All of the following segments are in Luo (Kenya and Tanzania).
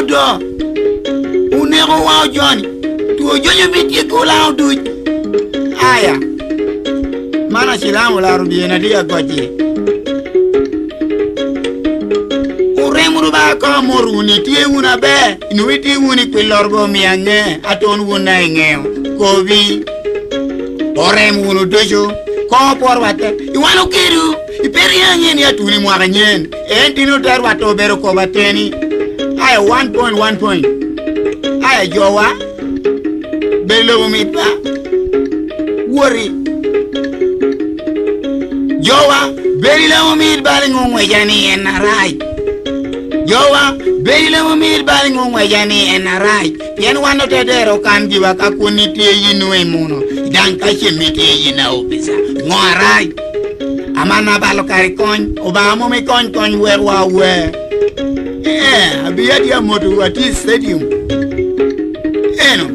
do. Unero wow Johnny. To Johnny biti ko lao du. Aya. Mana silang la rubi na dia gwaji. Uremuru ba ko moruni tie una be. Inuiti uni kwilorbo miange aton una ngeo. Kobi. Orem unu dojo. Ko por wate. Iwano kiru. Iperianye ni atuni mwaganyen. Entino dar wato bero ko bateni. Aya 1 point. Aya jowa. Belo mipa. Worry. Jowa, beri la umid bali ngongwe jani enarai. Jowa, beri la umid bali ngongwe jani enarai. Pien wano tedero kan jiwa kakuniti yinu emuno. Dan kache miti yina opisa. Ngoarai. Amana balo karikon, obamo me kon werwa we. Abiyadi ya moto wati stadium. Eno,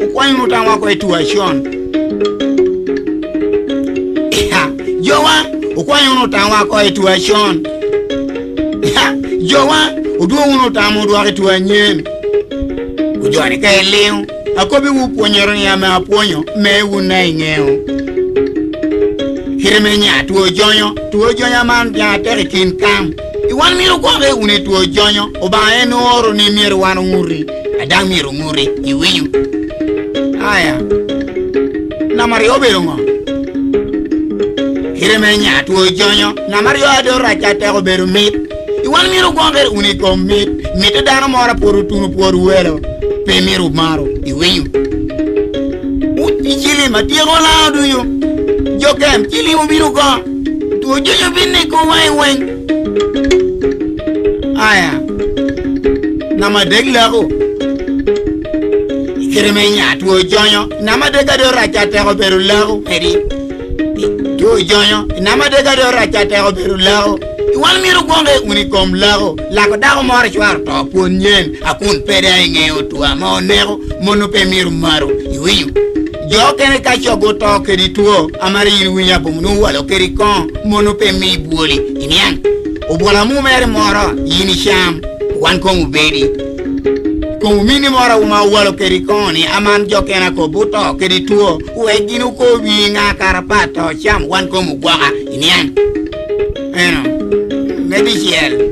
ukwani nutanwa kwa tuition. Jowa, ukwani unutanwa kwa tuition. Jowa, uduwa unutamu duwa tuanyen. Ujwani kaya leo, akobi uponyero ni ame aponyo, me unaingeo. Hiremenya tuo jonyo man ya terikin kam. Iwan miru kwa une tuo jonyo, oba eno oro ni miru wano nguri. Adang miru nguri, iwiyu. Aya, namari oberongo. Hiremenya tuo jonyo, namari adora chate oberu mit. Iwan miru kwa une kom mit. Mite dano mora poru tunu poru welo. Pe miru maro, iwiyu. Ichili matiego lao duyo. Jokem, chili ubiru ko. Tu jojo binne ko weng. Aya. Nama degla ko. Ikiremenya tu jonyo. Nama dega do rachate ko beru lao. Edi. Tu jonyo. Nama dega do rachate ko beru lao. Iwan miru konge unikom lao. Lako dako mora chwar to punyen. Akun pede ingeo tu ama onero. Mono pe miru maru. Iwiyu. Jo kene kacho goto kedi tuo amari winya bomnu walo kedi kon mono pe mi buoli inyan obola mu mere moro yini sham wan ko ubedi ko mini moro uma walo kedi kon ni aman jo kene ko buto kedi tuo we ginu ko wi nga karapato sham wan ko mu gwaga inyan eno mediciel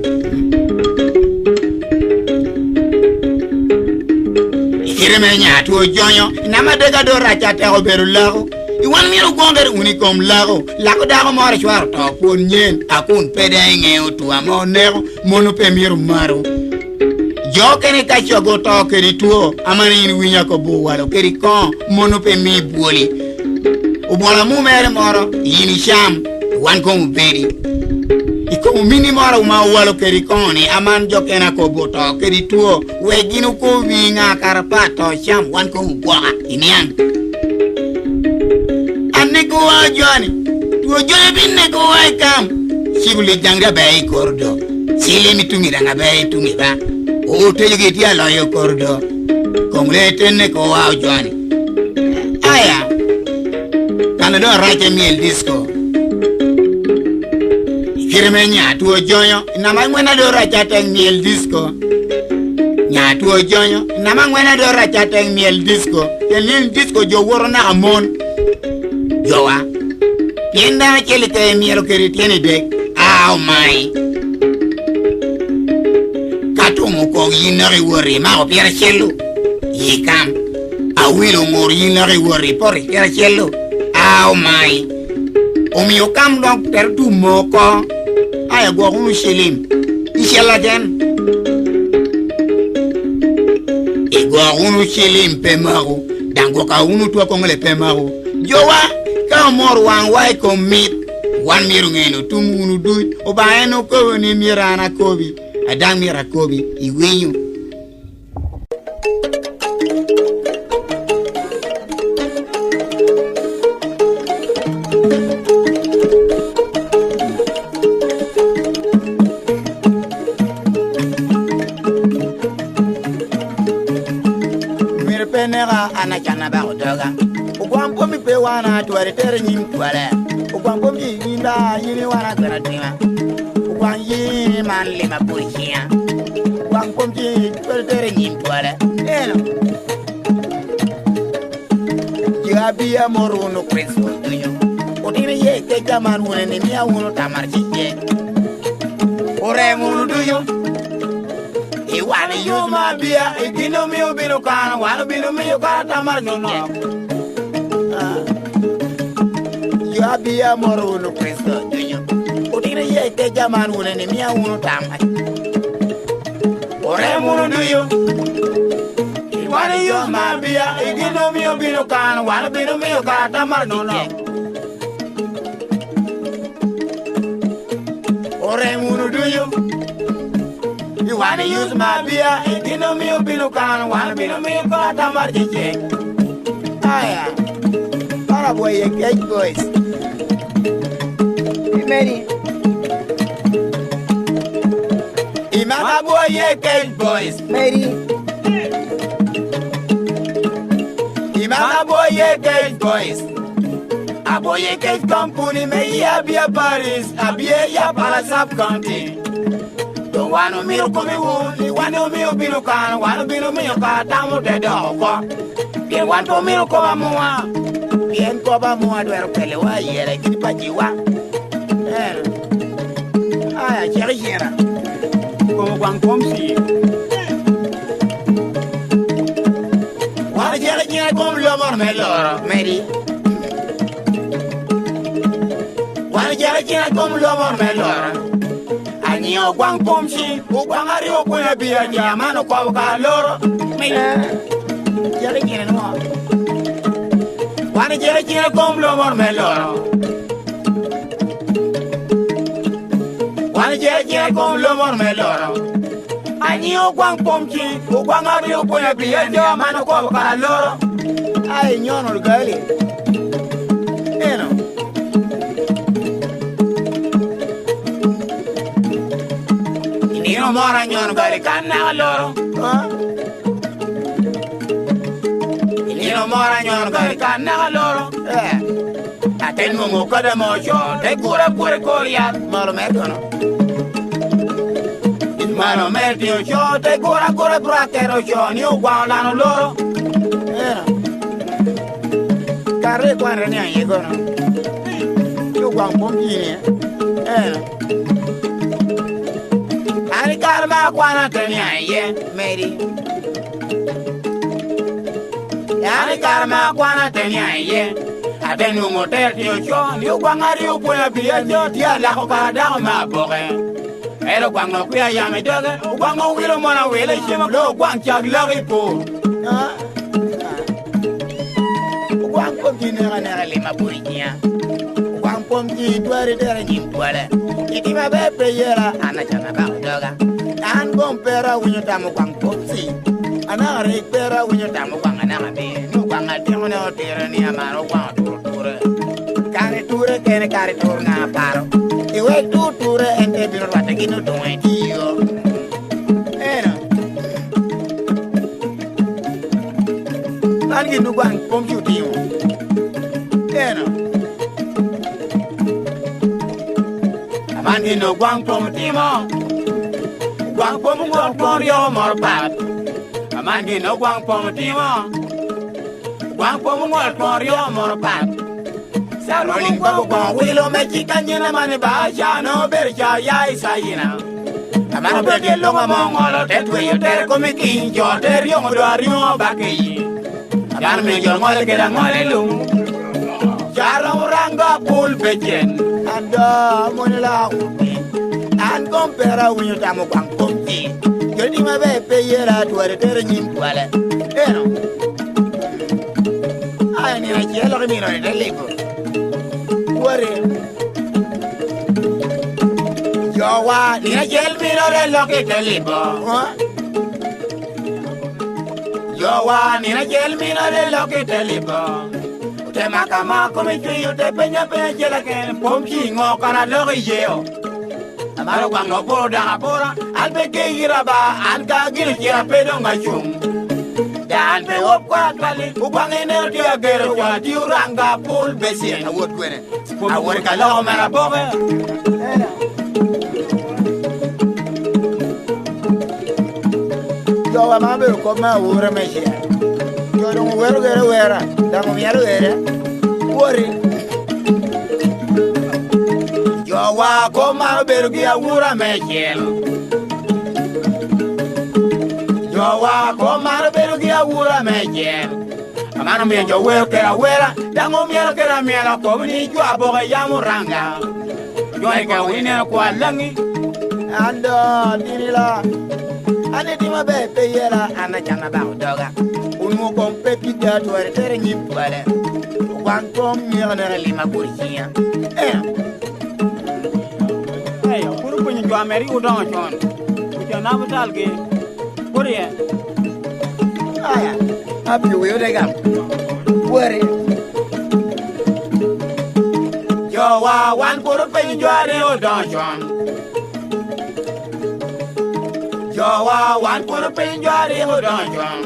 Hiremenya tuo jonyo nama dega do rachate ko beru lago iwan miru gonger unikom lago lako dago mora chwar to ponyen akun pede ngeo tu amonero mono pe miru maru jo kene kacho go to keri tuo amani winya ko bu walo keri kon mono pe mi buoli ubola mu mere moro yini sham wan ko ubedi iko mini mara uma walo keri koni aman jokena ko boto keri tuo we ginu ko winga karapato sham wan ko bwa inian anne ko ajani tuo jole binne ko ay kam sibule janga bay kordo sile mitumi danga bay tumi ba o teje ti ala yo kordo komle tenne ko ajani aya kana do raje miel disco Hiremenya tuo jonyo nama ngwena do rachate miel disco nya tuo jonyo nama ngwena do rachate miel disco yelin disco jo woro na amon jowa yenda chele te miel keri tiene dek aw mai katumo ko yinari wori ma o piera chelu yikam awilo ngor yinari wori por piera chelu aw mai omi okam doctor tu moko aya go unu shelim ishela den ego unu shelim pemaru dango ka unu to ko ngale pemaru jowa ka mor wan wai ko mit wan miru ngeno tumunu du obaeno ko ni mirana kobi adam mira kobi iwenyu anachana ba odoga ogwampo mi pe wana tuare tere nyim tuare ogwampo mi yinda yini wana kwena tima ogwang yini man le ma pochia ogwang pomci tere nyim tuale eno jabia moruno preso tuyo otine ye ke jaman wona ni miya wono tamar chije ore munu duyo iwani yuma bia igino mi obino kana wano bino mi kana tamar no jabia moruno preso tuyo otine ye ke jaman wona ni miya wono tamar ore munu duyo iwani yuma bia igino mi obino kana wano bino mi kana tamar no ore munu duyo you wanna use my beer you know me bino kan wanna bino me ko tamar jeje aya para boy engage boys imeni imama boy engage boys meri imama boy engage boys aboye ke company me ya bia Paris abie ya para sub county to wano mi ko mi woni wano mi bino kan wano bino mi ka tamu de do ko ke wan to mi ko ba moa bien ko ba moa do pele wa yere kini pa jiwa aya chere jera ko gwang pomci wa jere jere ko lo mor me loro meri jara jara kom lomor melora ani ogwang pomci ogwang ari okwena bia jamano kwa ka loro me jara jara no wana jara jara kom lomor melora wana jara jara kom lomor melora ani ogwang pomci ogwang ari okwena bia jamano kwa ka loro ai nyono gali eno Ino mora nyon gari kanna loro Ino mora nyon gari kanna loro Aten mo kada mo jo te kura koria malo medono Malo medio jo te kura brakero jo ni ogwal lano loro Kare kware ni ayegono Yo gwang pomci Ani karma kwana tanya ye meri Ani karma kwana tanya ye Adenu motel tio cho ni kwangari upona bia jo dia la ko kada ma boke Ero kwangno kuya ya me doge kwangno wilo mona wele shema lo kwang chag lagi po Kwang pom jinera nera lima purinya Kwang pom ji duare dere nyim tuale Iti ma be peyera ana chana ba doga an gompera winyo tamu kwang pomci ana re pera winyo tamu kwang ana be no kwang atiamo ne otero ni amaro kwang ture kare ture kene kare tur na paro iwe ture ente biro wata gino donwe dio eno Algi no kwang pomci dio eno Mandi no gwang pom timo Gwang pom gwang pom yo mor pat Mandi no gwang pom timo Gwang pom gwang pom yo mor pat Saroling bago gwang wilo me chika nyina mani ba ya no berja ya isayina Amano berde longa mongolo tetwe yo ter komiki yo ter yo ngodari mo bakeyi Amano me yo ngole keda ngole lung Jarang rangga pul pejen Anda monela uti an compera winyo tamu kwang pomci jadi ma be peyera tuare tere nyim wala eno ay ni na jelo mi no de lego wore jowa ni na jel mi no de lo ke de lego jowa ni na jel mi no de lo ke de lego te makama come yo te peña jela que pomci ngo kana lo yeo amaro kwang poro da pora albe ke giraba alga gir jira pedo ngachum dan pe op kwa kali kwang ene dia gero kwa diuranga pol besien awot kwene awor kala mara bobe yo wa ma be ko ma wura me shi yo don weru gere wera da mo yaro gere wori yo wa ko ma be ru ya wura me shi yo wa ko ma be ru ya wura me shi amana me yo weru ke wera da mo yaro ke ra me la ko ni jo aboga ya muranga yo ke wine ko alangi ando dirila ane dima be pe yela ana chana ba doga unu ko pe pita to tere ni pale wan tom mi ana lima kursia kuru kunyi jo ameri udon chon uja na batal ge kuriye aya api we de gam wore jo wa wan kuru pe jo are udon chon yo wa wan por penjari hodonjon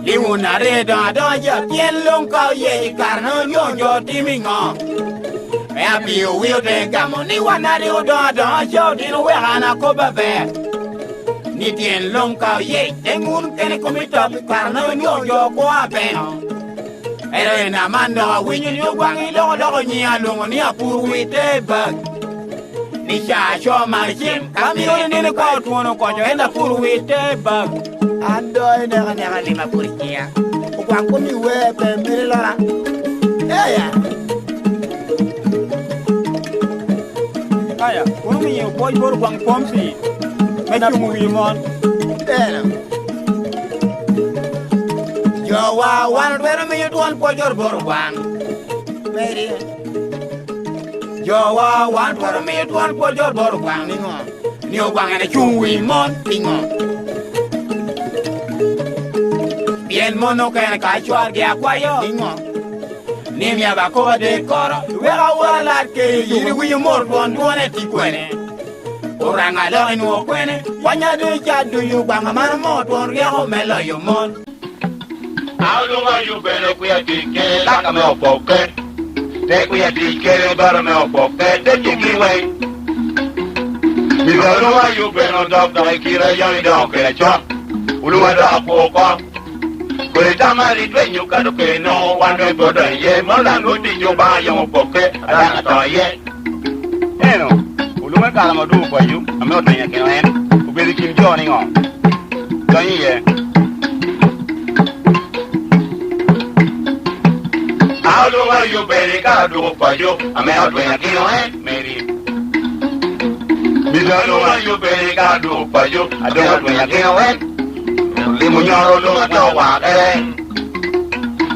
liuna re don ya tien long ka ye karno yo timingo e abi wi de gamo ni wana re don yo din we ana ko babe ni tien long ka ye tengun kene komita karno yo ko abe ere na mando winyu yo gwangi lo ni alungo ni apuru wi te bag Nisha show marchim kamiro nene kwa tuono kwa jo enda puru wite bag ando ene lima purikia kwa kumi wepe mirilora eya kaya kumi yo boy boru kwang pomci mechu muwimon ena yo wa wan wero mi yutuan po jor boru kwang meri yo wa wan twaro me tuan po jor bor kwang ni ngo ni ogwang ene chungwi mon pingo bien mono ka ka chwar ge akwayo ni ngo ni mi aba ko de koro we ga wala ke yiri wi mor bon duone ti kwene oranga lo ni o kwene wanya de ja du yu gwang mar mo ton ge ho melo yu mon alunga yu beno ku ya ke la ka me opoke Take we at the carry bottom of pocket, then you give away. Because why you been on top like Kira Young Dog and a chop? Uluada Popa. But it's a married when you got to pay no one way for the year. Molan would you buy your pocket? I don't know yet. Hello, Uluma Kalamadu for you. I'm not doing a hand. Who will keep joining on? Don't you hear? How do you better do for you? I'm out when I get on, maybe. Because you better do for you. I don't when I get on. Limonaro don't know what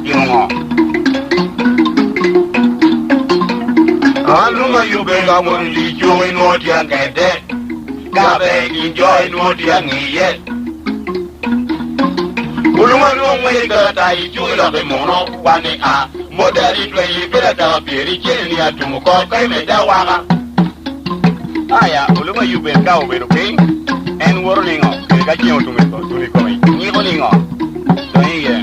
you know. I know you better want to join what you can get. Gabe enjoy what you can yet. Ulumano way that I do love the mono, one a modern way you better be reaching at Tumuko, Medawaga. Aya, Uluma, you better go with okay? And whirling on, the Gagio to me, nibbling on. So here.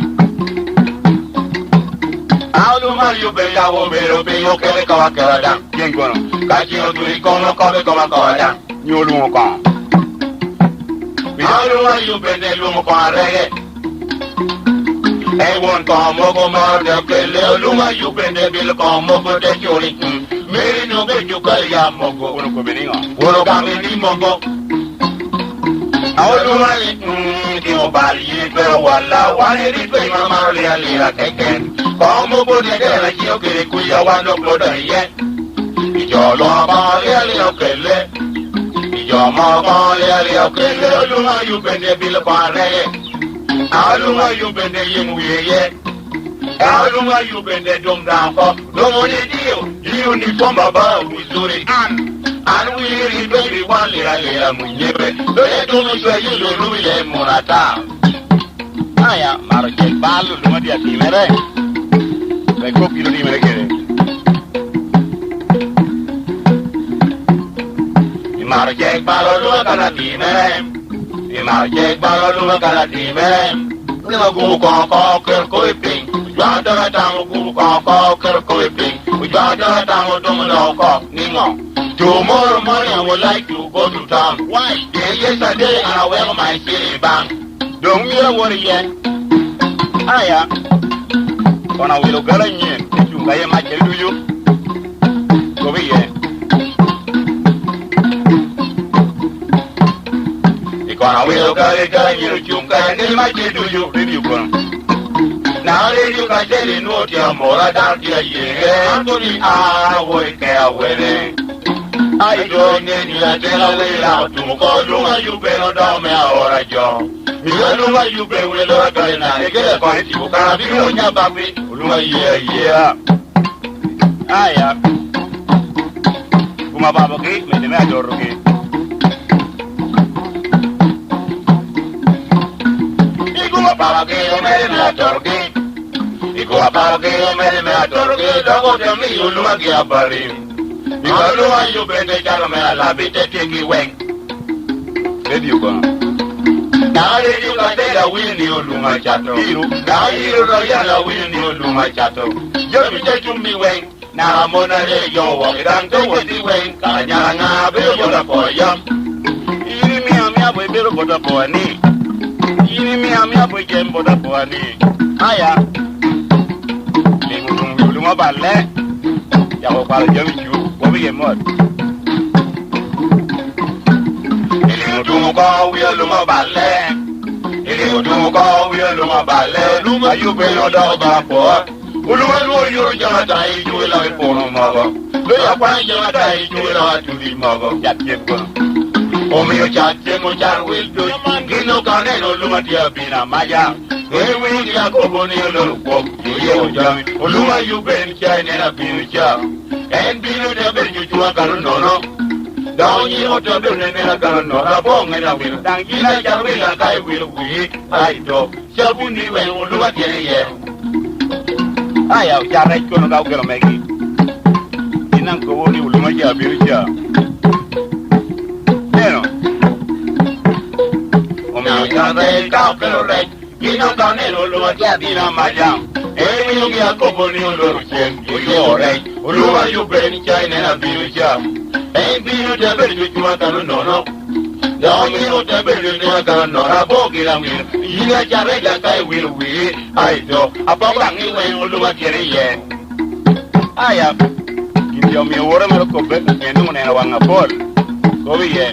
Aluma, you better go with okay, okay, Kawaka, Yangono, Gagio to the corner, Kawaka, you Lumoko. Aluma, you better Lumoko. I won't come over the Kele Luma, you bend the bill come over the Jolly. Mary no get you call Yamogo, Wolo Gamini Mogo. Our Luma, you body, pero one edit by Maria Lira taken. Come over the Gala, Kuya, one of Blood yet. Your Loma, Kele. Your Mama, Kele Luma, you bend the bill of Alunga you been the young yet. Alunga you been the dumb down for. Don't want to deal. You need from above with Zuri and we really baby one little Munyepe. Don't say you don't know it, Morata. I am Market Balu, Madia Timere. I hope you don't even get it. Market Balu, Timere. Market Balalu Galatime, Nimagu Conquer Coiping, Yada Tango Conquer Coiping, we got a tango domino, Nimo. Tomorrow morning I would like to go to town. Why? Yesterday I wear my city bank. Don't you worry yet? Aya. Kona wilo gala nyen. Chunga ye mache do you? Go be ye. Kona wilo gala nyen. Chunga ye mache do you? Review kona. Now you can tell you no to more than Anthony, I will care wedding. I don't need you to tell away out to go. You better down me or a job. You know what you pay with a guy and I get a point. You can't be on your baby. Yeah. I am. Kuma Baba gate, made the matter again. Baba gate, made the matter again. Iko apake o mere me atoroke dogo te mi uluma ki apari. Iko luma yu bende chalo me alabite tiki weng. Ready you go. Na ready ka te la wini uluma chato. Na iru ro ya la wini uluma chato. Yo mi te chumi weng. Na mona le yo wa dan to wodi weng. Ka nya nga be yo la po yam. Iri mi amia bo be ro boda po ani. Iri mi amia bo jem boda po ani. Aya. Luma balle ya ko pal jami ju ko bi mod ili odumo ko wi luma balle ili odumo ko wi luma balle luma yu be no do ba po uluma lu yu jama dai ju la po no ma ba lo ya pa jama dai ju la tu di ma ba ya tie ko o mi yo cha tie mo cha wil do ngino ka ne no luma dia bina maya we ya ko boni lo ko yo jami oluma yu ben cha ne na binu cha en binu de ben ju wa kanu no no dawo ni o to be ne na kanu no ra bo ngai na binu dang ji la ja we la kai wi lu wi ai do cha bu ni we oluma de ye ai ya ja re ko no ga ko me gi inan ko woni oluma ja binu cha pero o me ya re ka pero re Ino canelo lo chiabina majam. E io mi accompagno loro sempre. Io re. Uluma yu ben chai nella biuja. E biu de beru chua kanu no. Da mi o de beru chua kanu no. Abogi la mi. Ina chare ga kai will we. Ai do. Apa bang ni we uluma kere ye. Aya. Indio mi ora me lo coppe. Eno ne wanga pol. Go ye.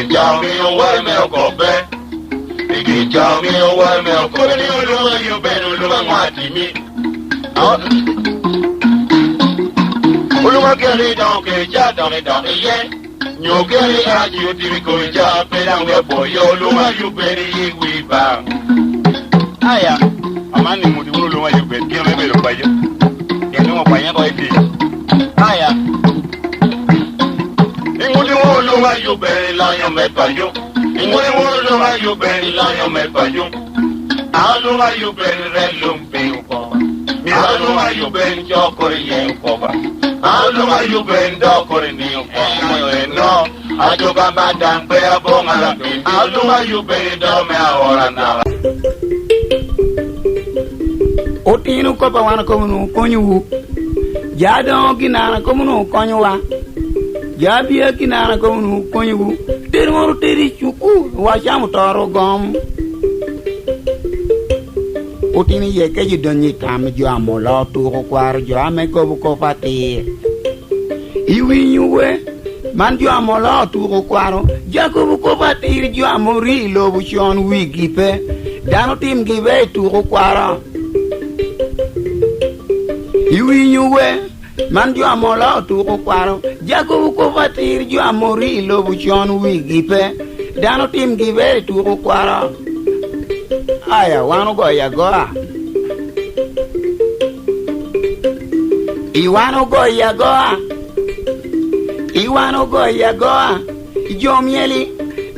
Jami o wa me o kobe. Igi jami o wa me o kobe ni oluma yu ben oluma mwati mi. Oluma kere don ke ja don ye. Nyo kere aji o tiri ko ja pe dan we boyo oluma yu ben yi wi ba. Aya, amani mudi oluma yu ben ki me be ro bayo. Ke no pa yan ko eti. Aya. Ingudi oluma yu ben la yo me bayo. Ingudi oluma yu ben la yo me bayo. Aluma yu ben re lumpe ko. Mi aluma yu ben jo koriye ko ba. Aluma yu ben do korini ko. No, ajo ba madam pe abonga la. Aluma yu ben do me ahora na. Otinu ko pa wana ko nu konyu. Ya don kinana ko nu konyu wa. Ya biya kinana ko nu konyu. Termo teri chuku wa cham toro gom. Otini ye ke ju donyi tam ju amola tu ko kwar ju ame ko bu ko pati. Iwi nyuwe man ju amola tu ko kwaro ja ko bu ko pati ju amori lo bu chon wi gipe. Dano tim gibe tu ko kwara. Iwi nyuwe man ju amola tu ko kwaro ja ko bu ko pati ju amori lo bu chon wi gipe. Dano tim gibe tu ko kwara. Aya wanu go ya goa. Iwanu go ya goa. Iwanu go ya goa. Jomieli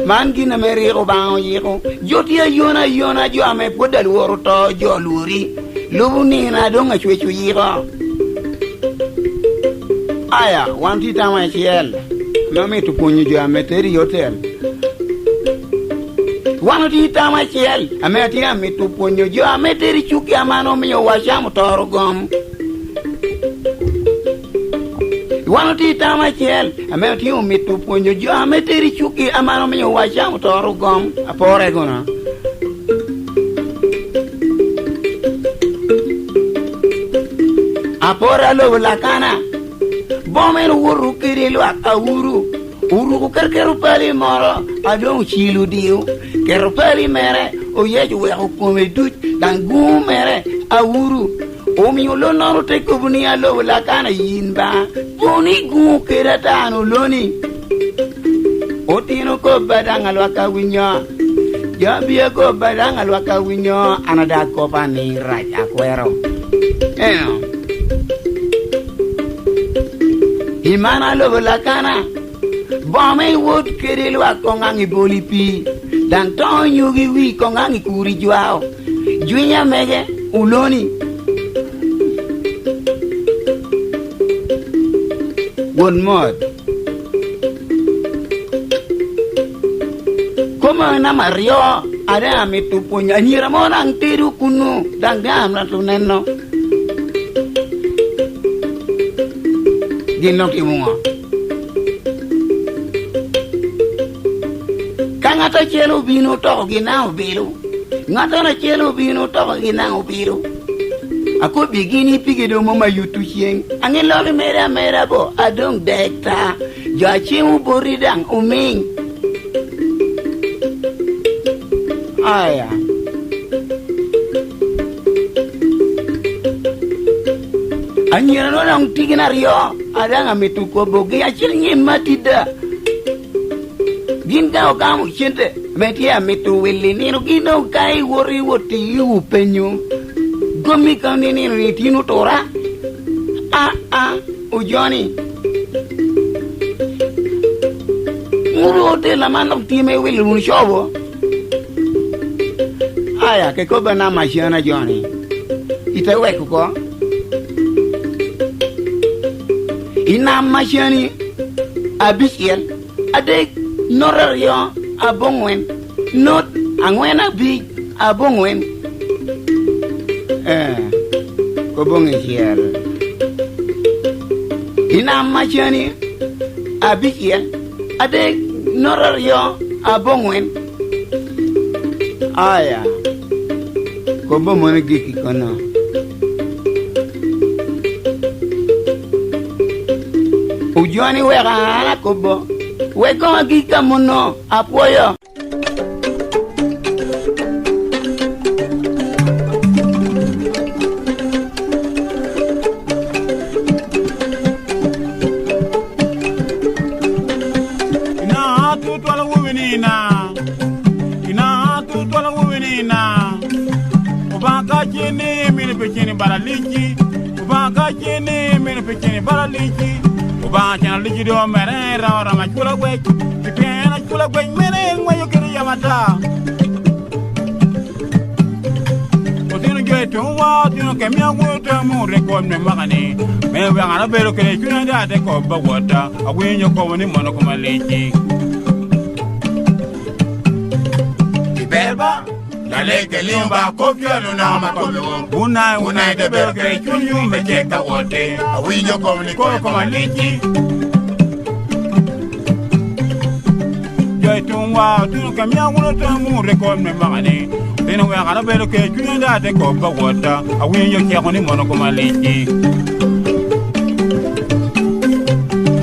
mangi na meri ko ba yiko. Jotia yona jo ame podal woro to jo luri. Lubu ni na donga chwechu yiko. Aya wanti tama chiel. Mami tu punyu jo ame teri hotel. Wano ti tama chiel, ameti amitu ponyo jo ameteri chuki amano miyo washamu toro gom. Wano ti tama chel, ame ti umitu ponyo jo ame teri chuki amano menyo wacha utoru gom apore gona. Apora lo lakana. Bomen wuru kirilu awuru. Uru kerkeru pali moro adong chilu diu. Keru pali mere oyeju we okome dut dan gu mere awuru. Omi ulo noro te kubuni alo lakana yinba. Joni gu kerata no loni. Otino ko badang alwaka winyo. Jabia ko badang alwaka winyo anada ko pani raja kwero. Imana lo lakana. Bame wot kerilu akongangi bolipi. Dan ton yugi wi kongangi kuri juao. Juinya mege uloni. One more. Kuma na Mario ada amitu punya nyira monang tiru kunu dan gam na tuneno. Ginok imungo. Kangata chelo bino to ginao biru. Ngata na chelo bino to ginao biru. Aku begini pigido mama yutu sieng. Angin lori mera bo adong dekta. Jaci buridang uming. Aya. Anyira no lang tiginario. Ada ngamitu ko bogi acil nyemati da. Ginta kamu sinte. Metia mitu wili nino gino kai wori woti yu penyu. Gomi kani ni tinu tora. Ujoni. Muru hotel la manok time wili mun shobo. Aya ke ko bana mashana Johnny. Ite weku ko. Ina mashani abisiel adek norario abongwen not angwena bi abongwen ko bongi hier. Ina mashani abisiel adek norario abongwen aya ko bomone giki kono. Ujoni wega kobo wega gika mono apoyo ina tutwala wuwinina ubaka chini mini pechini baraliki ubaka chini mini pechini baraliki Ubacana ligido mere ra machula gwek pipena chula gwek mere ngwayo kiri yamata Otino geto wa tino kemia ngota mu rekod me magani me wa ngana belo kire chuna da de ko bawata awinyo ko woni mono ko maleki Ibeba Dale que limba copia no na makobe una de belo kire chunyu me cheka wote awinyo ko ni ko maleki Tungwa tunu kamya wulo tamu rekod me magani teno we ngara belo ke junda de ko bawata awinyo ke ko ni mono ko maleki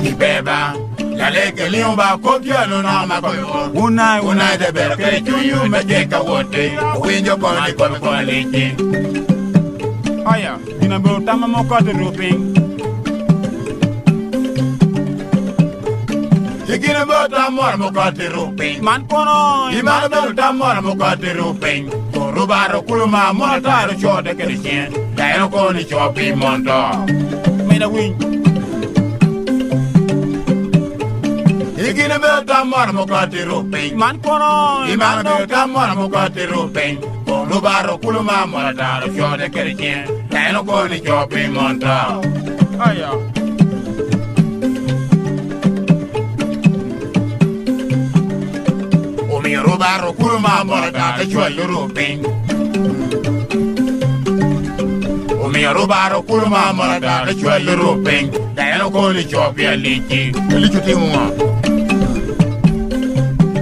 Ibeba Dale que limba copia no na makobe una de belo ke chunyu me cheka wote awinyo ko ni ko maleki Aya ina bo tamamo ko de ruping Ikine bota mora mokati ruping Man kono Imana bota mora mokati ruping Korubaro kuluma mora taro chote kerisien Kaino koni chopi mondo Mena wing Ikine bota mora mokati ruping Man kono Imana bota mora mokati ruping Korubaro kuluma mora taro chote kerisien Kaino koni chopi mondo Aya Rubaro kuruma morata te chwa europing Umi rubaro kulma marada da chwele ropeng da eno ko ni chopi alici timu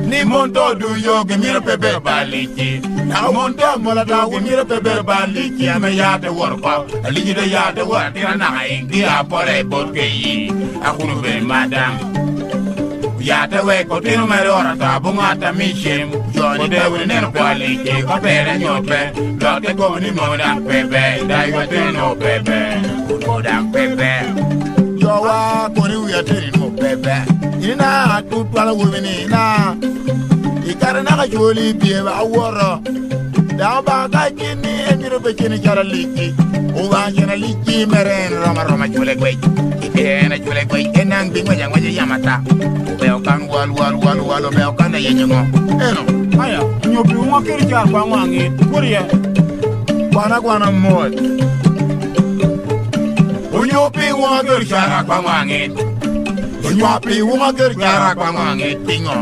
ni monto du yo ge mira pepe baliki na monto molada ge mira pepe baliki ame ya te worko alici de ya te wor tira na ingi apore borke yi akunu be madam ya te we ko tino mere ora ta bunga ta mishem joni de we ne ko aliki ko pere nyope do te ko ni moda pepe da yo te no pepe moda pepe yo wa ko ni we te no pepe ina tu pala wo ni na ikara na ka joli bie ba woro da ba ka kini emiro be kini jara liki o ba jara liki mere roma jole gwe ena jole gwe enang bi ngwa yamata o be o kan wal be o kan yenyo eno aya nyopi mo kiri jar kwa ngwangi kuriye kwana mo o nyopi wo kiri jar kwa ngwangi o nyopi wo kiri jar kwa ngwangi tingo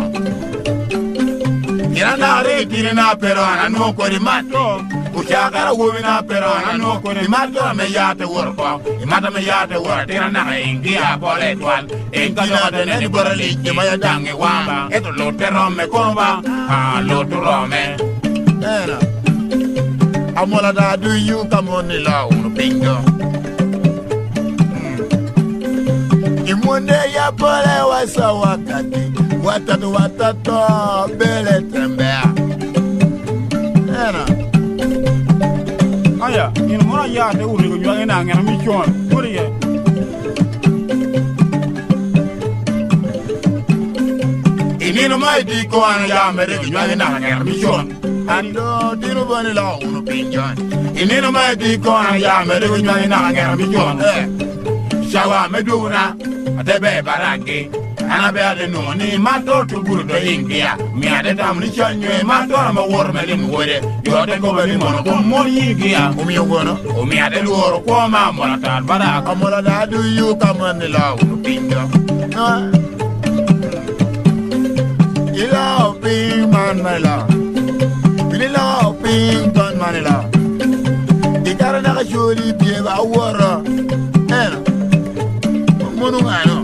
Irana re tirina pero anano ko di mato uchagara wona pero anano ko di mato me yate worko imata me yate wor tirana ingi apole twal engalo de ne borali ke maya dange wamba eto lo terro me komba lo turome era amola da do you come on the law bingo imunde ya pole wasa wakati watato bele tembea era aya ina mona ya te uri ko nyanga na ngana mi chon kuriye inino mai di ko ana ya mere ko nyanga na ngana mi chon ando dino bani la uno pinjan inino mai di ko ana ya mere ko nyanga na ngana mi chon shawa meduna atebe barake ana be ade no ni mato to buru do ingia mi ade tam ni chanywe mato ma wor meli mo wore yo de ko beli mono ko moni ingia o mi yogono o mi ade wor ko ma mona tar bara ko mola da du yu kaman ni law pinga ila ping man mala ila ping ton manila dikara na ka joli bie ba wora monu ano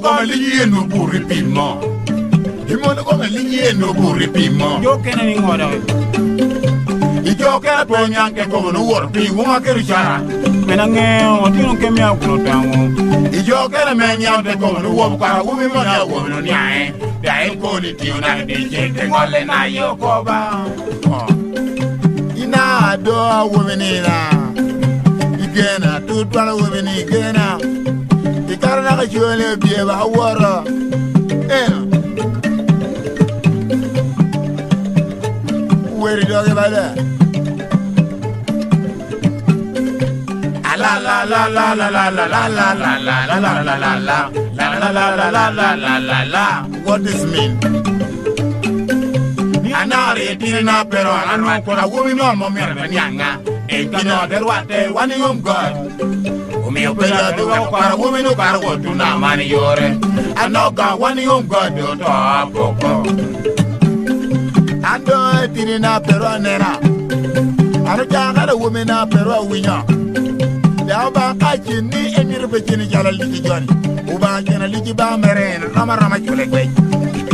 Come lì no burri pimmo. Il mondo come lì no burri pimmo. Yo kene ni ngoda. I giochi a poi anche come un worpi, una che ricciara. Menange o ti non che mi auguro tango. I giochi a me niente come un uomo qua, come non è uomo non è. Dai con ti una di gente golle na io coba. Ina do womenina. Igena tutto la womenina. Karena ka jole bie ba wara weri doge bala la la la la la la la la la la la la la la la la. What does mean? Anare tirina pero anu ko na wo mi no mo mere nyanga e kino derwate wani God. Mi opera do para women no para what to na mani yore anoga wani God do to apoko ando tirina pero nera anu jaga women na pero winya ya ba ka chini emir be chini jala liki joni uba jana liki ba mere na rama chule gwe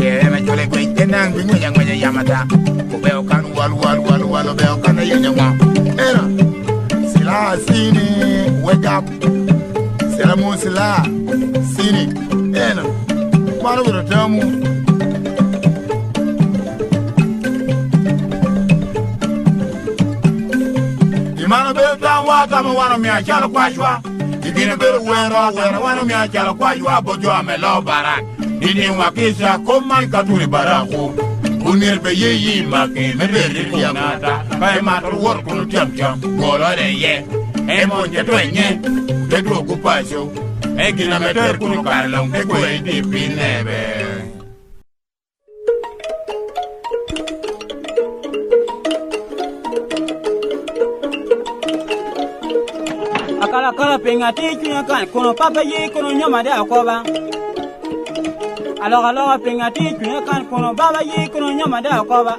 e me chule gwe tenang bi ngonya yamata ko be o kan wal be o kan yenya ma era sila sini wake up sila musila sini ena manu bro tamu imana be tamu tamu wana mi achala kwashwa igine be wera wana mi achala kwashwa bojo amelo barak dini wakisa koma katuri barako unir be yi make me be ya mata kai matar wor kunu tiam golo de ye e monje twenye de do ocupacio e gina meter kunu karlong de kwe di pinebe akala penga ti chunya kan kono papa yi kono nyama de akoba Alors pengati kunya kan kono baba yi kono nyama da ko ba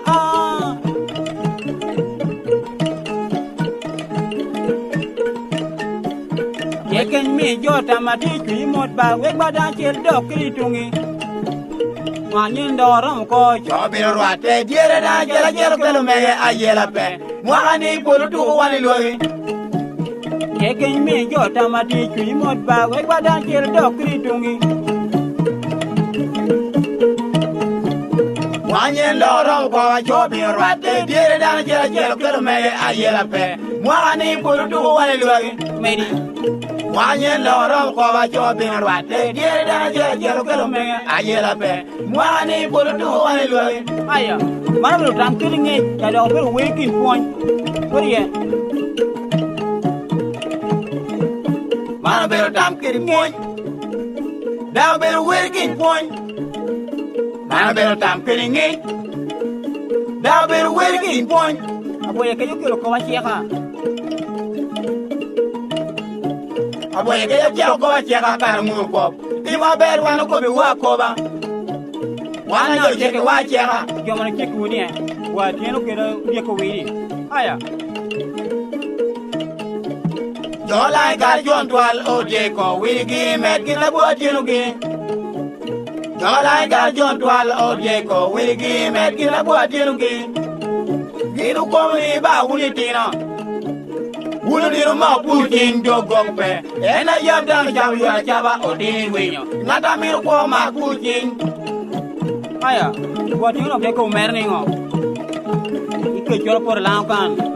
Yeken mi jota mati kui mot ba we bada chel do kritungi Manyin doram ko Jobiro rwate diere da jela jelo kelo mege ayela pe Mwakani polo tuko wani logi Yeken mi jota mati kui mot ba we bada chel do kritungi Wanyen doram ko jobiro rwate diere da jela jelo kelo mege ayela pe Mwakani polo tuko wani logi Medi Wanyen doram ko jobiro rwate diere da jela jelo kelo mege ayela pe Mwakani polo tuko wani logi Aya mana bro tam kilinge ya do bro waking point Korea Mana bero tam kiri point Da bero working point Mana bero tam kiri ngi Da bero working point Aboye kayo kilo ko wacheka Aboye kaya kya ko cheka kar mu ko Ima ber wano ko bi wa ko ba Wana yo cheke wa cheka Yo mana cheku ni wa tieno kero dia ko wiri Aya Jolai gar jon twal o je ko wigi met gina bo tienu gi Jolai gar jon twal o je ko wigi met gina bo tienu gi Gidu ko mi ba wuni tina Wulu diro ma putin do gongpe Ena yam dang jam ya chaba o din winyo Ngata miru ko ma putin Aya wa tieno be ko merni ngo Ike jolo por lankan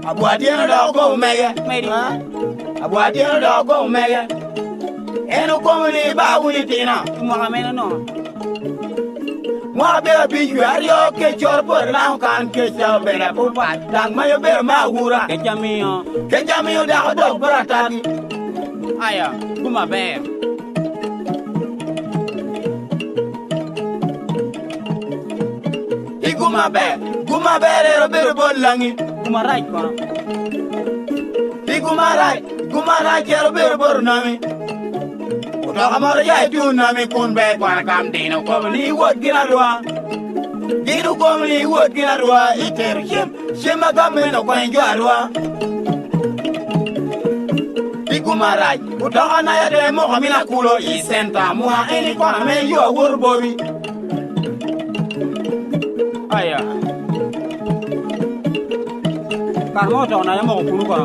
Abwadieno do go mege Medi Abwadieno do go mege Enu ko mi ba wuni tina Mo kamena no Mwa bera biju ario ke chor por lao kan ke chao bera pupa Dang mayo bera ma wura Kecamio Ke jamiyo da ko dog beratani Aya kuma be Guma be ero bero bolangi kuma right ko Guma rai ero bero bor nami Uta kamara ya tu nami kun be kwana kam dino komni wot gina ruwa Dino komni wot gina ruwa iteru shema kameno kwa njwa ruwa Guma rai Uta kana ya de mo kamina kulo isenta Mua eni kwana me yo wurbobi Aya Karmo to na yamo kunu ko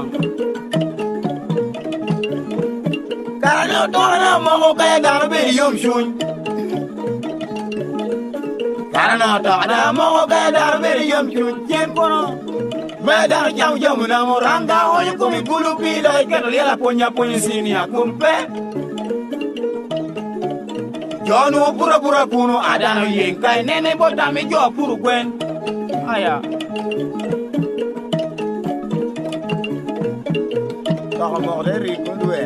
Karano tona mo kaya dano be yom shun Karano tona mo kaya dano be yom shun Jem kono Me dano jam na mo ranga oyo kumi kulu pila Kero liela ponya sini akumpe Jonu pura kuno adano yenkai Nene botami jo puru gwen Aya Saka morde rikun duwe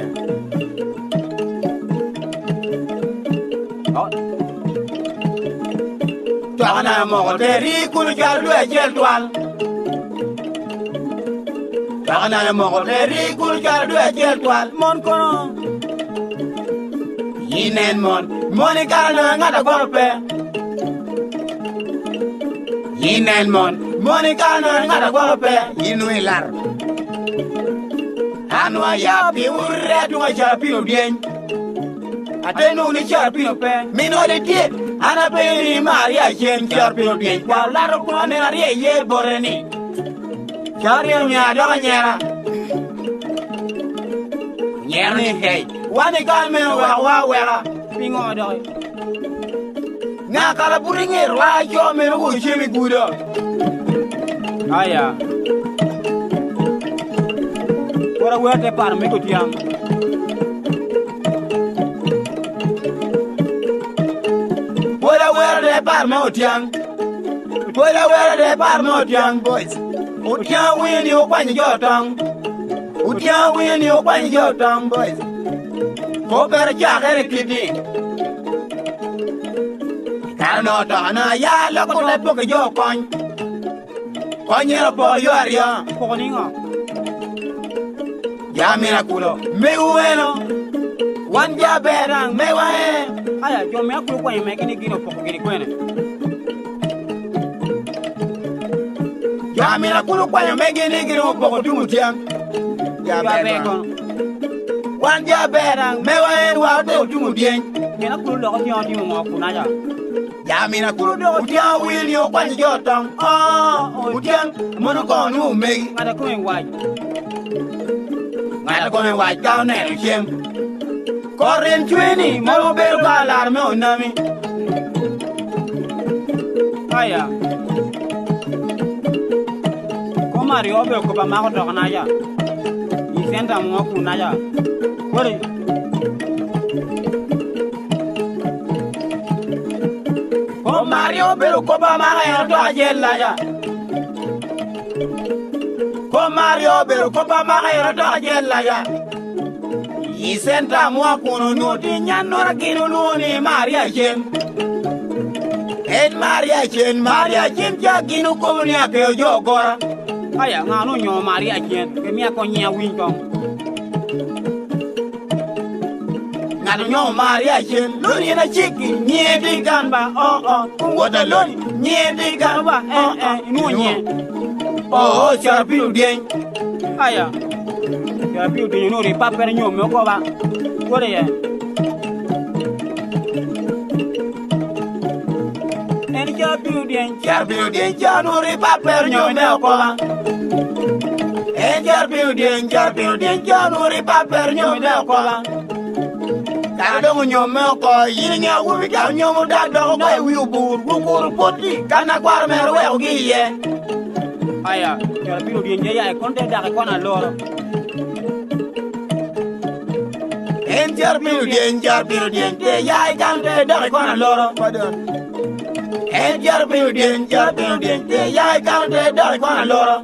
Saka morde rikun jal duwe jel twal Saka morde rikun jal duwe jel twal Mon kono Yinen Moni karano ngata gorpe Yinen Moni karano ngata gorpe Yinu ilar Anwa ya pi urre tuwa cha pi udien Atenu ni cha pi pe Mino de tie Ana pe ni maria chen cha pi udien Kwa laro kwa nena rie ye boreni Chari nya doga nyera Nyera ni hei Wani kalme wa wera pingo do Nga kala buringir wa jo me no chimi gudo Aya Ora wete par me ko tiang Wala wera par me otiang Wala wera par me otiang boys Otiang wini okwani jotang Otiang wini okwani jotang boys Ko per cha gere kidi Karano to na ya lo ko le poko jo kon Konyero po yo aria Pokoningo Ya mira culo Me wan ja berang me wae aya jo me ku ko me kini gino poko gini kwene ya mira kulu kwa yo me gino poko tumu tiang ya berang wan ja berang me wae wa do tumu dien kena ku lo ko ti on ti mo ku na ja ya mira kulu do tiang wil yo kwa jo tong o tiang mo no ko nu me ngada ko en wai ngada ko me wa ka ne chem Koren chweni mo beru kalar me onami aya ko mario be ko ba ma ko do na ja ni senta mo ku na ja kore ko mario be ko ba ma ga do ajel la ja ko mario be ko ba ma ga do ajel la ja Isenta mwa kuno noti nyanora kino nuni Maria Chen En Maria Chen cha kino kumuni ake ojo okora Aya ngano nyo Maria Chen Kemia konya winkong Ngano nyo Maria Chen Luni na chiki nyedi ganba Kungota luni nyedi ganba Inunye Sarapilu dieng Aya ya piu de no ri pa per nyo me ko ba kore ye en ja piu de ja no ri pa per nyo me ko ba en ja piu de ja no ri pa per nyo me ko ba ka do nyo me ko yin nya wu bi ka nyo mo da do ko wi bur poti kana kwar me ro e gi ye aya ja piu de ja e konte da ko na loro Enjar piu dien te yai kante dare kona loro padon Enjar piu dien te yai kante dare kona loro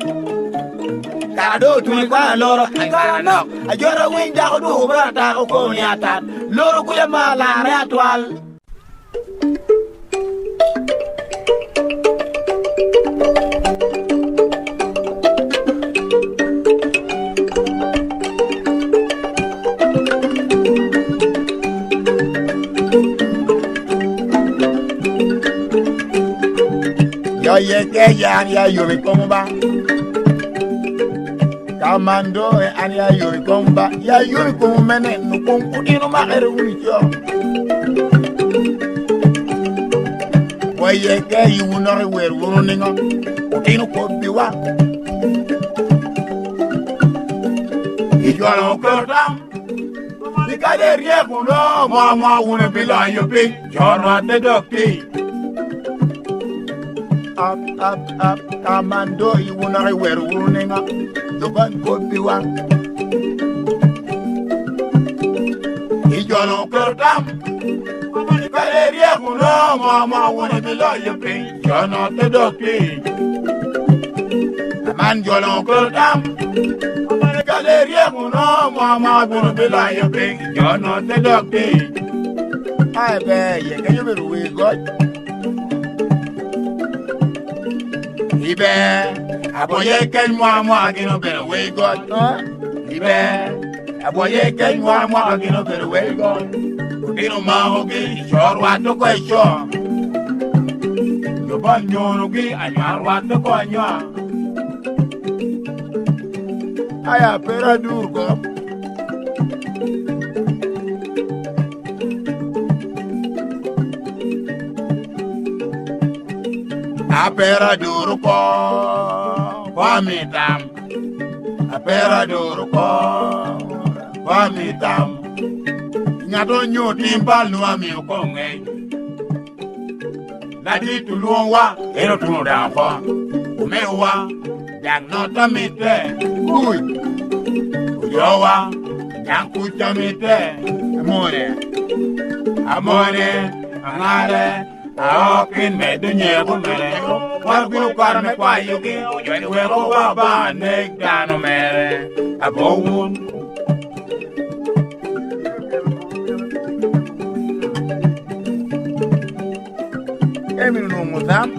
Kado tumi kona loro kara no ajora winda ko du barata ko ni atat loro kule mala ratwal Ye que ya yo me como va Camando ania yo me como va ya yo me como mene no con kudino ma ere uni jo Oye que you no rewer wono ningo kudino ko biwa Y yo lo cortam Ni kade rie kuno mama une bila yo pi yo no ate dokti up, Camando, you won't know where running up. The one could be one. He don't go down. Valeria, who know, Mama, wanna be lawyer, pay. You're not the doctor. The man, you don't go down. Valeria, who know, Mama, wanna be lawyer, pay. You're not the doctor. I bet you can you be good. Ibe, aboye ken mwa gino better way God. Ibe, aboye ken mwa gino better way God. Gino mahogi, shor wato ko shor. Yo banyo gi anyar wato ko anyar. Aya pera durgo. Apera duro ko pamitam Apera duro ko pamitam Nyato nyoti mbal nuwa mi ukonge Ladi tuluon wa eno tunu danfa Umewa Yang nota mite Uy Uyowa Yang kucha mite Amore Angare Aokin me dunye kumere Wagulu karme kwa yuki Ujweni weko waba nek dano mere Abowun Emi nunguzam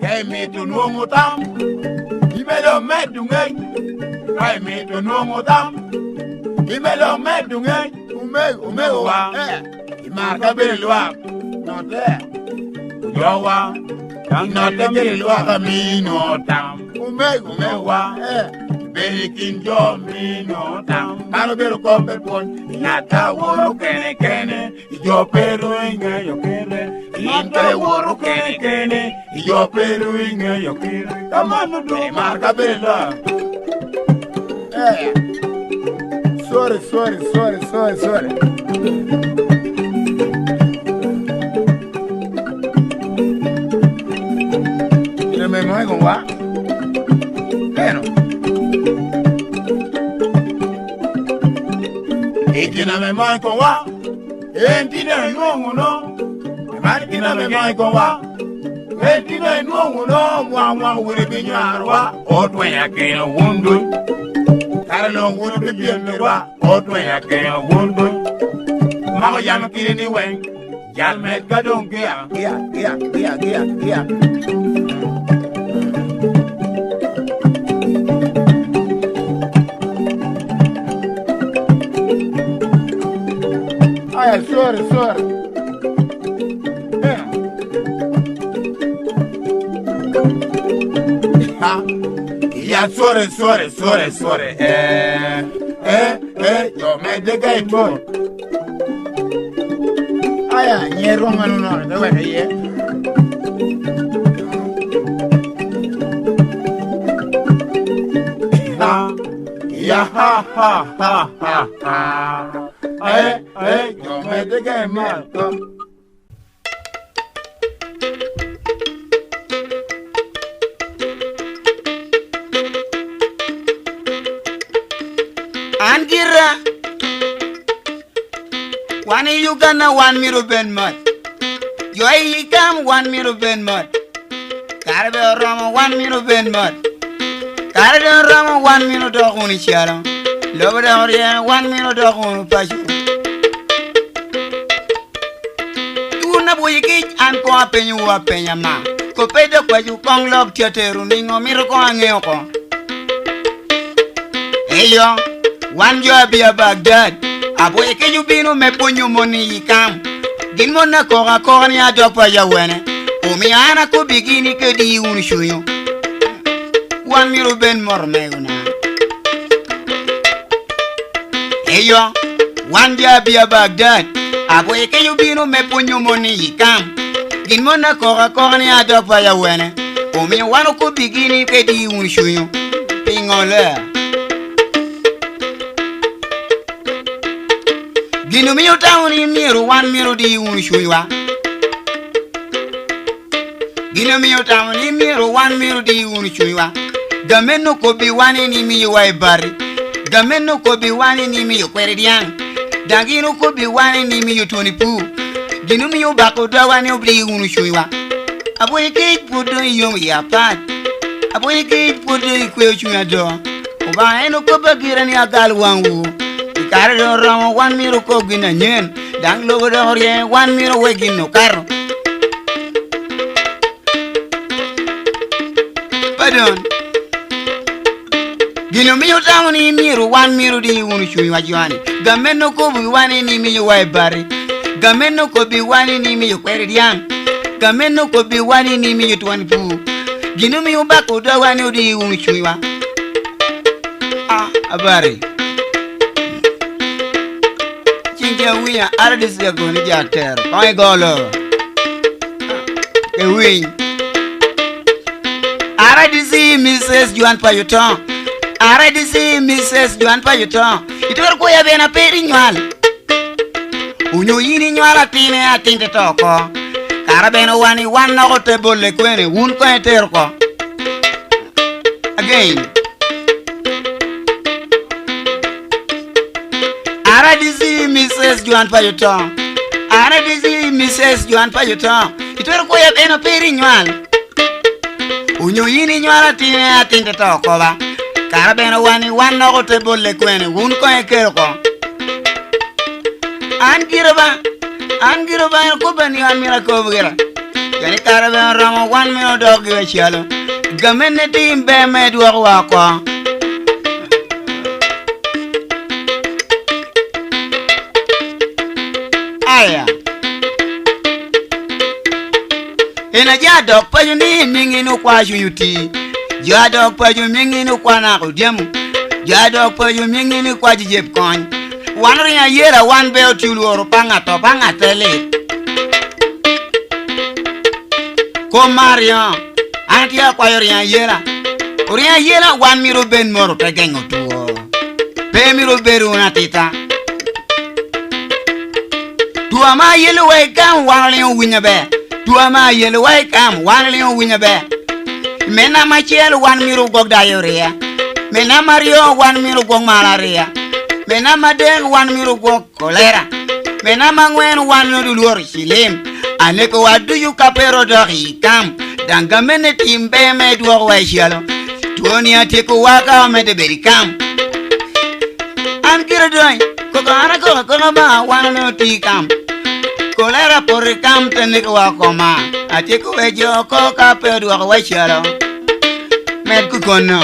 Emi tu nungutam Imedo medungay Ai me to no motam. Imelo me dunge. Ume wa. Marka belwa. No there. Yowa. Yang no te belwa kami no tam. Ume wa. Belikin jo mi no tam. Kano belo kombe pon. Nyata woro kene kene. Yo peru inge yo kere. Inte woro kene kene. Yo peru inge yo kere. Kamano do. Marka belwa. Sorry. Ina me mai con wa. Bueno. Ina me mai con wa. Entina no no. Ina me mai con wa. Entina no no. Mwa wuri binyarwa. Otwe yake no wundu. Karalo wuru bi bienwa otwe yake wundu mago yam kirini wen yal met gadon kia ay sorry ya sorry yo me de gay to aya nyero ngano no de wa ye ha yo me de gay man to Angira Wani Uganda 1 miro ben mat Joy Ikam 1 miro ben mat Karbe Rama 1 miro ben mat Karbe Rama 1 miro doguni chiara Lobe Oriya 1 miro doguni pashu Una boyiki an ko apenyu wa penyama Ko pedo kwa ju kong lob teateru ningo miro ko angeo ko Eyo Wan jo abia Baghdad Aboye ke you binu me ponyo moni ikam Din mona kora ni adokwa ya wene Umi ana ko bigini ke di unishuyo Wan miro ben morme una Eyo Wan jo abia Baghdad Aboye ke you binu me ponyo moni ikam Din mona kora ni adokwa ya wene Umi ana ko bigini ke di unishuyo Pingole Ginu mi utawuni miru 1 miro di unishuiwa Ginu mi utawuni miru 1 miro di unishuiwa Gameno ko bi wani ni mi wa ibari Gameno ko bi wani ni mi kweridian Dagino ko bi wani ni mi tonipu Ginu mi ubako da wani obli unishuiwa Aboye ke podo yom ya pat Aboye ke podo ikwe chunya do Oba eno ko bagira ni agal wangu Kare do ramo 1 miro ko gina nyen dang logo do hore 1 miro we gino karo Pardon Gino mi utawuni miro 1 miro di unu chui wajiwani Gameno ko bi wani ni mi wa bari Gameno ko bi wani ni mi kweri diang Gameno ko bi wani ni mi twani pu Gino mi ubako do wani di unu chui wa Abari We are artists are going to get there. My God, a wing. Already see Mrs. Juan Payuton. Already see Mrs. Juan Payuton. It will go have a pairing wall. Unyo yini nyala tine atinte toko. Karabeno wani 1 no table lekwene wun ko eterko. Again. Aradisi Mrs. Juan Payuton. Aradisi Mrs. Juan Payuton. Itwer ko ya eno peri nyal. Unyo yini nyala tine atinte toko ba. Karabeno wani 1 no table lekwene wun ko ekerko. Angiroba ko bani an mira ko bugera. Yani karabeno ramo 1 mino dog we chalo. Gamene tim be med wa ko. aya ina ja dok pa ni mingi no kwa yuti ja dok pa mingi no kwa na ko dem ja dok pa mingi no kwa jeb kon wan ria yera wan be otilu panga to panga tele ko mario antia kwa ria yera wan miro ben moro te gengo tuo pe miro beru na tita tuwa ma yelo we kam wan le winya be tuwa ma yelo we kam wan le winya be mena ma chel wan miro gog da yoria mena mario wan miro gog malaria mena ma deng wan miro gog kolera mena ma ngwen wan no dulor silim ane ko wadu yu kapero dori kam danga mene timbe me duo we shalo tuoni ate ko waka me de berikam an kira doy ko kana ko ma wan no tikam kolera por kam tene ko wakoma ate ko we jo ko kapero we shalo med ku kono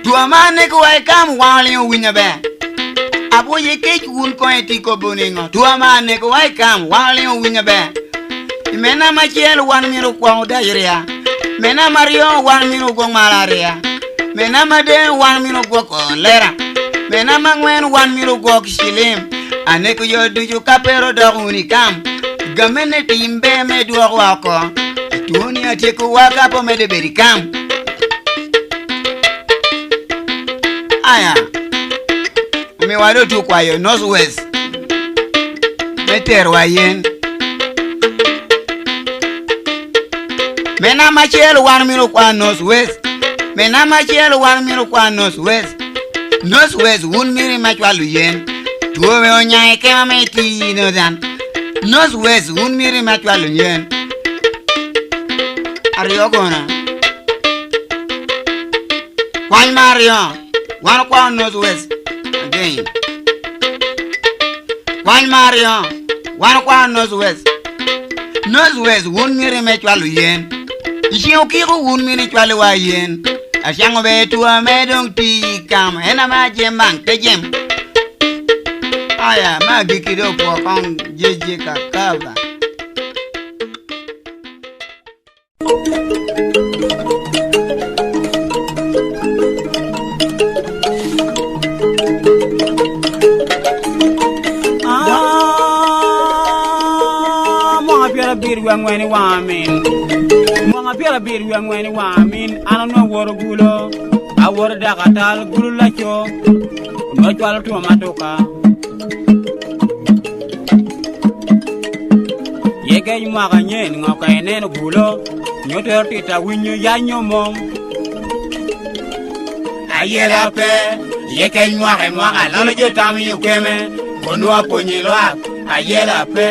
tuamane ko ay kam wali winya be abo ye ke kun ko eti ko boningo tuamane ko ay kam wali winya be mena ma chel wan miro kwa dairia mena mario wan miro go malaria mena ma de wan miro go kolera mena ma ngwen wan miro go silim ane ko yo duju kapero do unikam gamene timbe me duo wako tuoni ate ko waka po me de berikam aya me wado tu kwa yo northwest meter wayen mena machel wan miro kwa northwest mena machel wan miro kwa northwest un miri machwalu yen tuwe onyae kema meti no dan northwest un miri machwalu yen ario gona kwa mario wan kwa northwest again wan mario wan kwa northwest un miri machwalu yen ishi okiro un miri chwalu wa yen ashango betu amedong ti kam ena ma jemang te jem aya ma gikido po kong jeje kakaba bir wangweni wamin monga pela bir wangweni wamin anano woro gulo awor dakatal gulo lacho no twalo to matoka yege mwaga nyen ngoka eneno gulo nyoto tita winyo yanyo mom ayela pe yege mwaga lolo jetami ukeme konwa ponyilwa ayela pe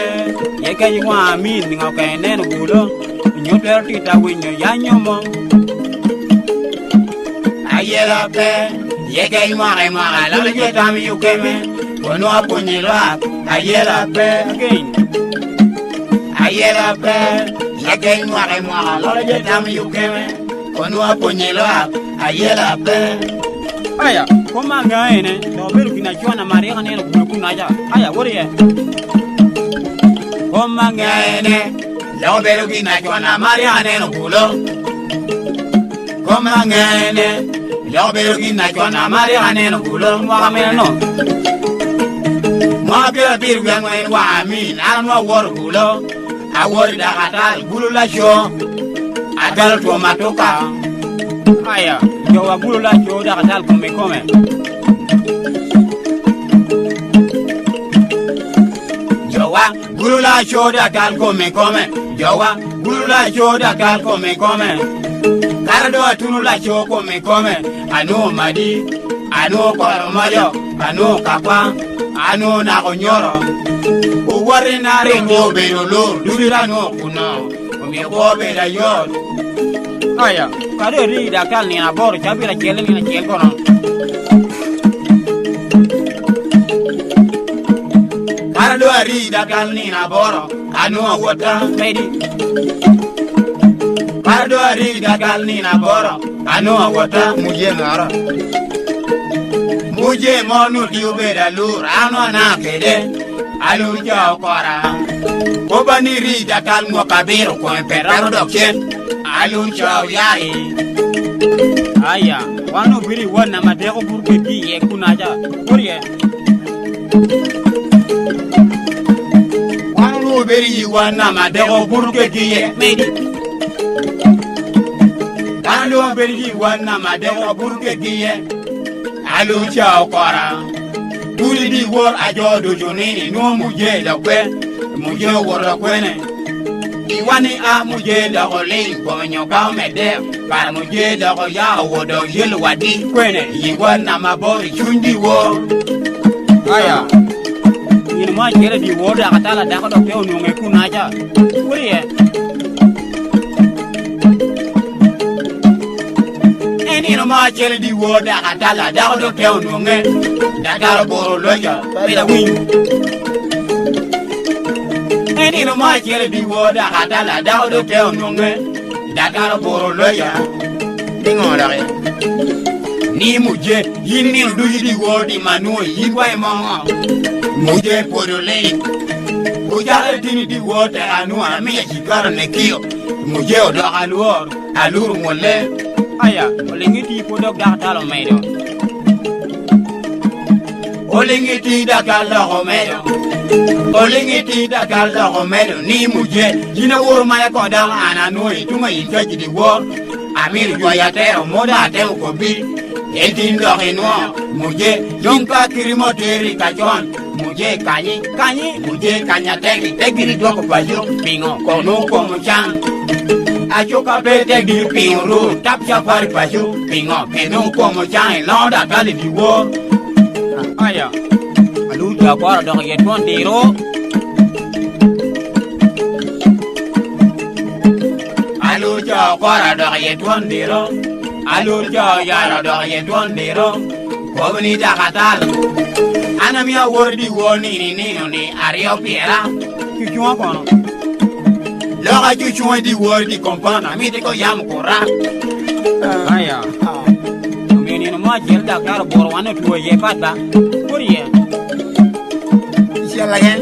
yeke ywa min ngoka eneno gulo nyoto tita winyo yanyo mom ayela pe yeke mwaga lolo jetami ukeme konwa ponyilwa ayela pe again ayela pe yeke mwaga lolo jetami ukeme konwa ponyilwa ayela pe aya koma ngaene no beru kinachwa na maria neno kuna ja aya woriye koma ngaene no beru kinachwa na maria neno kulo koma ngaene no beru kinachwa na maria neno kulo mwa meno mwa bira biru ngwen wa min anwa wor kulo awor da kata kulo la sho adal to matoka aya yo wa kulo la sho da kata kome Jowa gulula shoda kal come Jowa gulula shoda kal come Karado atunula show come anu madi anu koromayo anu kapa anu nakonyoro uwari nare ngo belolo dubira no kuno umeko bela yor aya kare ri da kal ni na bor chabira chele ni na chel kono Karado ari da kal ni na boro anu wota medi Karado ari da kal ni na boro anu wota muje ngara muje monu diubeda lur ano na kede alur ja okora obani ri dakal mo kabiro ko peraro dokchen alur ja yai aya wano biri wana madeko burke ki ye kunaja kuriye wano biri wana madeko burke ki ye medi wano biri wana madeko burke ki ye alur ja okora duri di wor ajodo jonini no muje da kwe muje wor da kwene iwani a muje da olin ko nyoka mede para muje da ko ya wodo yel wadi kwene iwana mabori chundi wo aya yin ma jere di woda katala da ko do ke onunge kunaja kuriye eni no ma jere di woda katala da ko do ke onunge da karo boro loja bila win eni no ma jere di woda katala da ko do ke onunge da karo boro loja dingora ni muje yini du di wodi manu yigwa mama muje podole ujare dini di woda anu ami jikar ne kio muje odo alur molle aya olingiti podok da talo medo olingiti da kala homedo olingiti da kala homedo ni muje jina wor ma ko da ananu ituma yintaji di wor amir joyatero moda te ko bi edindo reno muje jonka kirimoteri kajon muje kanyi muje kanyategi tegiri doko pajo pingo kono ko muchan achoka bete di pingo tapcha pari pajo pingo keno ko muchan londa kali di wo aya alu ja kwara do ye ton diro alu ja kwara do ye ton diro alur ja yara do ye ton diro kobni da katal anamia wordi woni ni ario piera chuchwa kono loga chuchwa di wordi kompana mi de ko yam kora aya mini no ma jere da karo boro wana tuwe ye fata kuriye Siala gen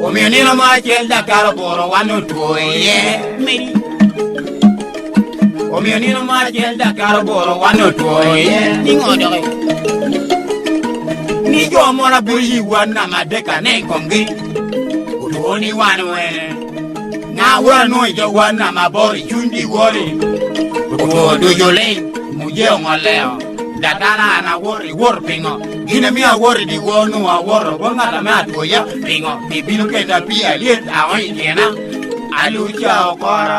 o mi ni no ma jere da karo boro wana tuwe ye meri o mi ni no ma jere da karo boro wana tuwe ye ningodo ni jo mora buri wana madeka ne kongi utoni wana we na wora no jo wana mabori chundi wori o do jole muje ngoleo datana na wor pingo gina mi wor di wonu wor bonga ta ma to ya pingo bibilo ke ta pia liet awai kena alu cha okora